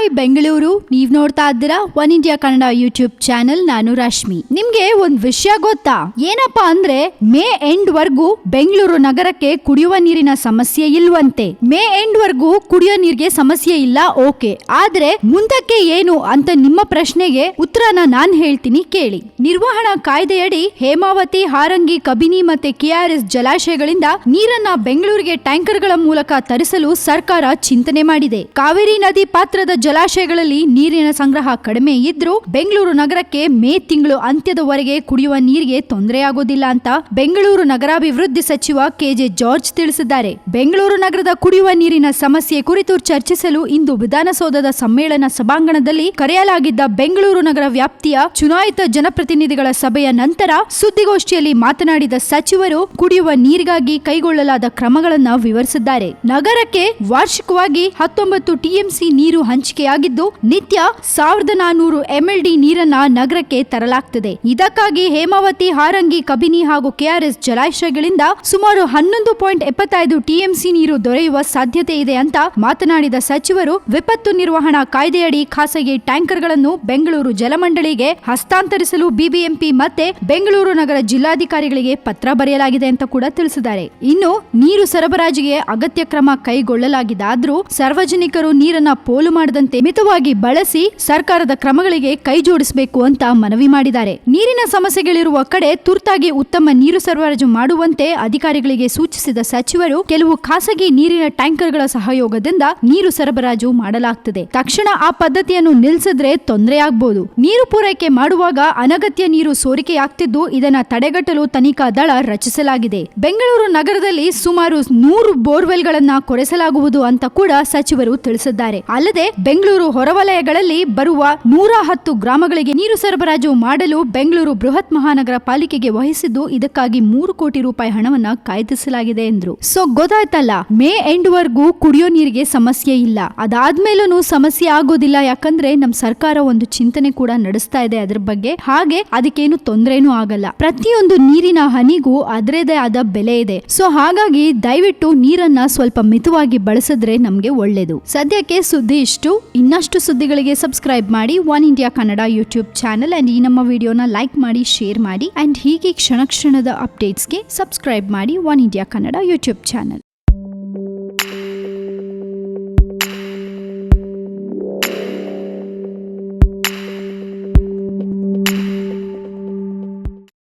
Hi Bengaluru, ನೀವ್ ನೋಡ್ತಾ ಇದ್ದೀರಾ one India Kannada YouTube channel. ನಾನು ರಶ್ಮಿ. ನಿಮ್ಗೆ ಒಂದ್ ವಿಷಯ ಗೊತ್ತಾ? ಏನಪ್ಪಾ ಅಂದ್ರೆ ಮೇ ಎಂಡ್ ವರ್ಗೂ ಬೆಂಗಳೂರು ನಗರಕ್ಕೆ ಕುಡಿಯುವ ನೀರಿನ ಸಮಸ್ಯೆ ಇಲ್ವಂತೆ. ಮೇ ಎಂಡ್ ವರ್ಗೂ ಕುಡಿಯೋ ನೀರಿಗೆ ಸಮಸ್ಯೆ ಇಲ್ಲ, ಓಕೆ, ಆದ್ರೆ ಮುಂದಕ್ಕೆ ಏನು ಅಂತ ನಿಮ್ಮ ಪ್ರಶ್ನೆಗೆ ಉತ್ತರನ ನಾನ್ ಹೇಳ್ತೀನಿ ಕೇಳಿ. ನಿರ್ವಹಣಾ ಕಾಯ್ದೆಯಡಿ ಹೇಮಾವತಿ, ಹಾರಂಗಿ, ಕಬಿನಿ ಮತ್ತೆ ಕೆಆರ್ಎಸ್ ಜಲಾಶಯಗಳಿಂದ ನೀರನ್ನ ಬೆಂಗಳೂರಿಗೆ ಟ್ಯಾಂಕರ್ಗಳ ಮೂಲಕ ತರಿಸಲು ಸರ್ಕಾರ ಚಿಂತನೆ ಮಾಡಿದೆ. ಕಾವೇರಿ ನದಿ ಪಾತ್ರದ ಜಲಾಶಯಗಳಲ್ಲಿ ನೀರಿನ ಸಂಗ್ರಹ ಕಡಿಮೆ ಇದ್ರೂ ಬೆಂಗಳೂರು ನಗರಕ್ಕೆ ಮೇ ತಿಂಗಳು ಅಂತ್ಯದವರೆಗೆ ಕುಡಿಯುವ ನೀರಿಗೆ ತೊಂದರೆಯಾಗೋದಿಲ್ಲ ಅಂತ ಬೆಂಗಳೂರು ನಗರಾಭಿವೃದ್ಧಿ ಸಚಿವ ಕೆಜೆ ಜಾರ್ಜ್ ತಿಳಿಸಿದ್ದಾರೆ. ಬೆಂಗಳೂರು ನಗರದ ಕುಡಿಯುವ ನೀರಿನ ಸಮಸ್ಯೆ ಕುರಿತು ಚರ್ಚಿಸಲು ಇಂದು ವಿಧಾನಸೌಧದ ಸಮ್ಮೇಳನ ಸಭಾಂಗಣದಲ್ಲಿ ಕರೆಯಲಾಗಿದ್ದ ಬೆಂಗಳೂರು ನಗರ ವ್ಯಾಪ್ತಿಯ ಚುನಾಯಿತ ಜನಪ್ರತಿನಿಧಿಗಳ ಸಭೆಯ ನಂತರ ಸುದ್ದಿಗೋಷ್ಠಿಯಲ್ಲಿ ಮಾತನಾಡಿದ ಸಚಿವರು ಕುಡಿಯುವ ನೀರಿಗಾಗಿ ಕೈಗೊಳ್ಳಲಾದ ಕ್ರಮಗಳನ್ನು ವಿವರಿಸಿದ್ದಾರೆ. ನಗರಕ್ಕೆ ವಾರ್ಷಿಕವಾಗಿ 19 ಟಿಎಂಸಿ ನೀರು ಹಂಚಿಕೆಯಾಗಿದ್ದು ನಿತ್ಯ 1400 ಎಂಎಲ್ಡಿ ನೀರನ್ನ ನಗರಕ್ಕೆ ತರಲಾಗ್ತದೆ. ಇದಕ್ಕಾಗಿ ಹೇಮಾವತಿ, ಹಾರಂಗಿ, ಕಬಿನಿ ಹಾಗೂ ಕೆಆರ್ಎಸ್ ಜಲಾಶಯಗಳಿಂದ ಸುಮಾರು 11.75 ಟಿಎಂಸಿ ನೀರು ದೊರೆಯುವ ಸಾಧ್ಯತೆ ಇದೆ ಅಂತ ಮಾತನಾಡಿದ ಸಚಿವರು, ವಿಪತ್ತು ನಿರ್ವಹಣಾ ಕಾಯ್ದೆಯಡಿ ಖಾಸಗಿ ಟ್ಯಾಂಕರ್ಗಳನ್ನು ಬೆಂಗಳೂರು ಜಲಮಂಡಳಿಗೆ ಹಸ್ತಾಂತರಿಸಲು ಬಿಬಿಎಂಪಿ ಮತ್ತೆ ಬೆಂಗಳೂರು ನಗರ ಜಿಲ್ಲಾಧಿಕಾರಿಗಳಿಗೆ ಪತ್ರ ಬರೆಯಲಾಗಿದೆ ಅಂತ ಕೂಡ ತಿಳಿಸಿದ್ದಾರೆ. ಇನ್ನು ನೀರು ಸರಬರಾಜಿಗೆ ಅಗತ್ಯ ಕ್ರಮ ಕೈಗೊಳ್ಳಲಾಗಿದ್ದಾದ್ರೂ ಸಾರ್ವಜನಿಕರು ನೀರನ್ನ ಪೋಲು ಮಾಡದಂತೆ ಮಿತವಾಗಿ ಬಳಸಿ ಸರ್ಕಾರದ ಕ್ರಮಗಳಿಗೆ ಕೈ ಜೋಡಿಸಬೇಕು ಅಂತ ಮನವಿ ಮಾಡಿದ್ದಾರೆ. ನೀರಿನ ಸಮಸ್ಯೆಗಳಿರುವ ಕಡೆ ತುರ್ತಾಗಿ ಉತ್ತಮ ನೀರು ಸರಬರಾಜು ಮಾಡುವಂತೆ ಅಧಿಕಾರಿಗಳಿಗೆ ಸೂಚಿಸಿದ ಸಚಿವರು, ಕೆಲವು ಖಾಸಗಿ ನೀರಿನ ಟ್ಯಾಂಕರ್ಗಳ ಸಹಯೋಗದಿಂದ ನೀರು ಸರಬರಾಜು ಮಾಡಲಾಗ್ತದೆ. ತಕ್ಷಣ ಆ ಪದ್ಧತಿಯನ್ನು ನಿಲ್ಲಿಸಿದ್ರೆ ತೊಂದರೆಯಾಗಬಹುದು. ನೀರು ಪೂರೈಕೆ ಮಾಡುವಾಗ ಅನಗತ್ಯ ನೀರು ಸೋರಿಕೆಯಾಗ್ತಿದ್ದು ಇದನ್ನ ತಡೆಗಟ್ಟಲು ತನಿಖಾ ದಳ ರಚಿಸಲಾಗಿದೆ. ಬೆಂಗಳೂರು ನಗರದಲ್ಲಿ ಸುಮಾರು 100 ಬೋರ್ವೆಲ್ಗಳನ್ನ ಕೊರೆಸಲಾಗುವುದು ಅಂತ ಕೂಡ ಸಚಿವರು ತಿಳಿಸಿದ್ದಾರೆ. ಅಲ್ಲದೆ ಬೆಂಗಳೂರು ಹೊರವಲಯಗಳಲ್ಲಿ ಬರುವ 110 ಗ್ರಾಮಗಳಿಗೆ ನೀರು ಸರಬರಾಜು ಮಾಡಲು ಬೆಂಗಳೂರು ಬೃಹತ್ ಮಹಾನಗರ ಪಾಲಿಕೆಗೆ ವಹಿಸಿದ್ದು ಇದಕ್ಕಾಗಿ 3 ಕೋಟಿ ರೂಪಾಯಿ ಹಣವನ್ನ ಕಾಯ್ದಿರಿಸಲಾಗಿದೆ ಎಂದ್ರು. ಸೊ ಗೊತ್ತಾಯ್ತಲ್ಲ, ಮೇ ಎಂಡ್ ವರ್ಗೂ ಕುಡಿಯೋ ನೀರಿಗೆ ಸಮಸ್ಯೆ ಇಲ್ಲ. ಅದಾದ್ಮೇಲೂ ಸಮಸ್ಯೆ ಆಗೋದಿಲ್ಲ, ಯಾಕಂದ್ರೆ ನಮ್ ಸರ್ಕಾರ ಒಂದು ಚಿಂತನೆ ಕೂಡ ನಡೆಸ್ತಾ ಇದೆ ಅದ್ರ ಬಗ್ಗೆ. ಹಾಗೆ ಅದಕ್ಕೇನು ತೊಂದರೆನೂ ಆಗಲ್ಲ. ಪ್ರತಿಯೊಂದು ನೀರಿನ ಹನಿಗೂ ಅದರದೇ ಆದ ಬೆಲೆ ಇದೆ. ಸೊ ಹಾಗಾಗಿ ದಯವಿಟ್ಟು ನೀರನ್ನ ಸ್ವಲ್ಪ ಮಿತವಾಗಿ ಬಳಸಿದ್ರೆ ನಮ್ಗೆ ಒಳ್ಳೇದು. ಸದ್ಯಕ್ಕೆ ಸುದ್ದಿ ಇಷ್ಟು. ಇನ್ನಷ್ಟು ಸುದ್ದಿಗಳಿಗೆ ಸಬ್ಸ್ಕ್ರೈಬ್ ಮಾಡಿ one India Kannada YouTube channel and ಈ ನಮ್ಮ ವಿಡಿಯೋನ ಲೈಕ್ ಮಾಡಿ, ಶೇರ್ ಮಾಡಿ ಅಂಡ್ ಹೀಗೆ ಕ್ಷಣ ಕ್ಷಣದ ಅಪ್ಡೇಟ್ಸ್ಗೆ ಸಬ್ಸ್ಕ್ರೈಬ್ ಮಾಡಿ one India Kannada YouTube channel.